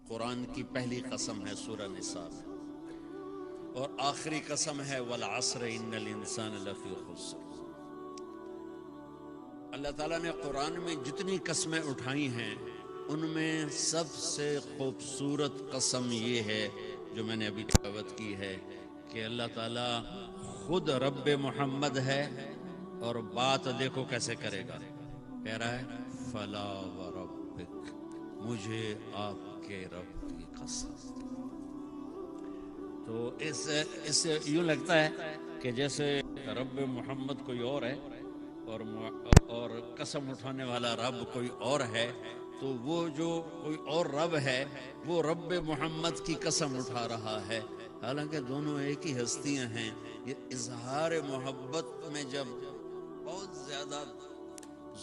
قرآن کی پہلی قسم ہے سورہ نساء میں، اور آخری قسم ہے والعصر ان الانسان لفی خسر۔ اللہ تعالیٰ نے قرآن میں جتنی قسمیں اٹھائی ہیں ان میں سب سے خوبصورت قسم یہ ہے جو میں نے ابھی تلاوت کی ہے کہ اللہ تعالیٰ خود رب محمد ہے، اور بات دیکھو کیسے کرے گا، کہہ رہا ہے فلا وربک، مجھے آپ کے رب کی قسم۔ تو اس سے یوں لگتا ہے کہ جیسے رب محمد کوئی اور ہے اور قسم اٹھانے والا رب کوئی اور ہے، تو وہ جو کوئی اور رب ہے وہ رب محمد کی قسم اٹھا رہا ہے، حالانکہ دونوں ایک ہی ہستیاں ہیں۔ یہ اظہار محبت میں جب بہت زیادہ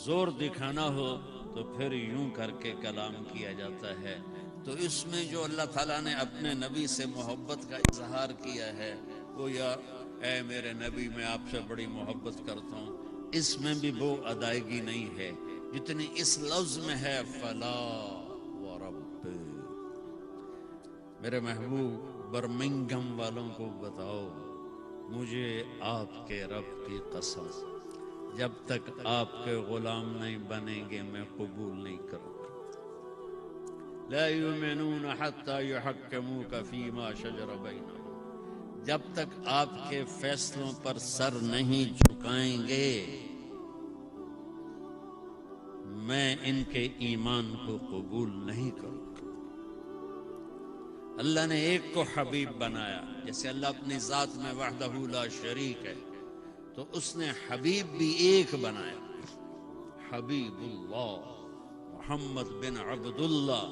زور دکھانا ہو تو پھر یوں کر کے کلام کیا جاتا ہے۔ تو اس میں جو اللہ تعالیٰ نے اپنے نبی سے محبت کا اظہار کیا ہے وہ یا اے میرے نبی میں آپ سے بڑی محبت کرتا ہوں، اس میں بھی وہ ادائیگی نہیں ہے جتنی اس لفظ میں ہے فلا ورب۔ میرے محبوب برمنگھم والوں کو بتاؤ، مجھے آپ کے رب کی قسم، جب تک آپ کے غلام نہیں بنیں گے میں قبول نہیں کروں گا۔ لا یؤمنون حتی یحکموک فیما شجر بینہم، جب تک آپ کے فیصلوں پر سر نہیں جھکائیں گے میں ان کے ایمان کو قبول نہیں کروں گا۔ اللہ نے ایک کو حبیب بنایا، جیسے اللہ اپنی ذات میں وحدہ لا شریک ہے، تو اس نے حبیب بھی ایک بنایا، حبیب اللہ محمد بن عبداللہ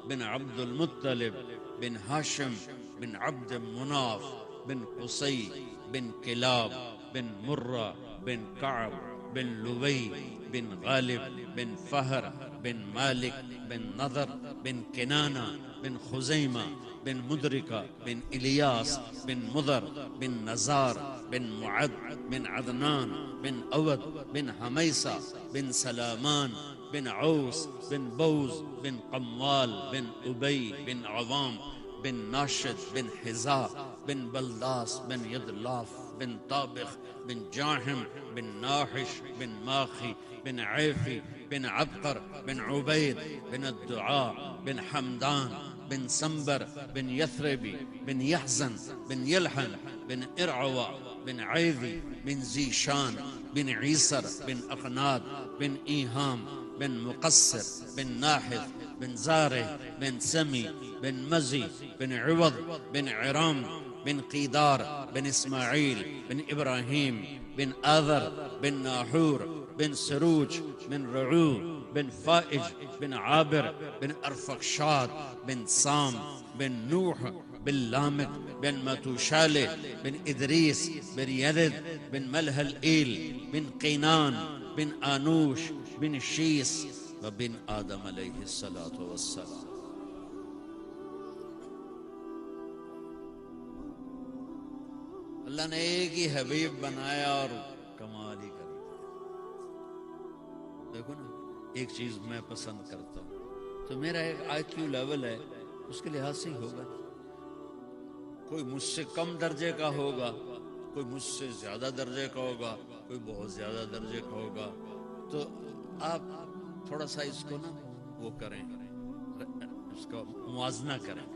بن عبد المطلب بن ہاشم بن عبد مناف بن قصی بن کلاب بن مرہ بن کعب بن لبی بن غالب بن فہر بن مالک بن نضر بن کنانہ بن خزیمہ بن مدرکہ بن الیاس بن مضر بن نزار بن معد بن عدنان بن اود بن حمیسہ بن سلامان بن عوس بن بوز بن قموال بن ابی بن عوام بن ناشد بن حذاء بن بلداس بن یدلاف بن طابخ بن جاحم بن ناحش بن ماخی بن عیفی بن عبقر بن عبید بن الدعاء بن حمدان بن سنبر بن یثربی بن یحزن بن یلحن بن ارعوى بن عیذی بن زیشان بن عیسر بن اقناد بن ایہام بن مقصر بن ناحذ بن زارع بن سمی بن مزی بن عوض بن عرام بن قیدار بن اسماعیل بن ابراہیم بن آذر بن ناحور بن سروج بن رعو بن فائج بن عابر بن ارفقشاد بن سام بن نوح بن لامق بن متوشالہ بن ادریس بن یدد بن ملہل ایل بن قینان بن آنوش بن شیس وبن آدم علیہ الصلاۃ والسلام۔ اللہ نے ایک ہی حبیب بنایا اور کمال ہی کر دیا۔ دیکھو نا، ایک چیز میں پسند کرتا ہوں تو میرا ایک آئی کیو لیول ہے، اس کے لحاظ سے ہی ہوگا، کوئی مجھ سے کم درجے کا ہوگا، کوئی مجھ سے زیادہ درجے کا ہوگا، کوئی بہت زیادہ درجے کا ہوگا، تو آپ تھوڑا سا اس کو نا وہ کریں، اس کا موازنہ کریں۔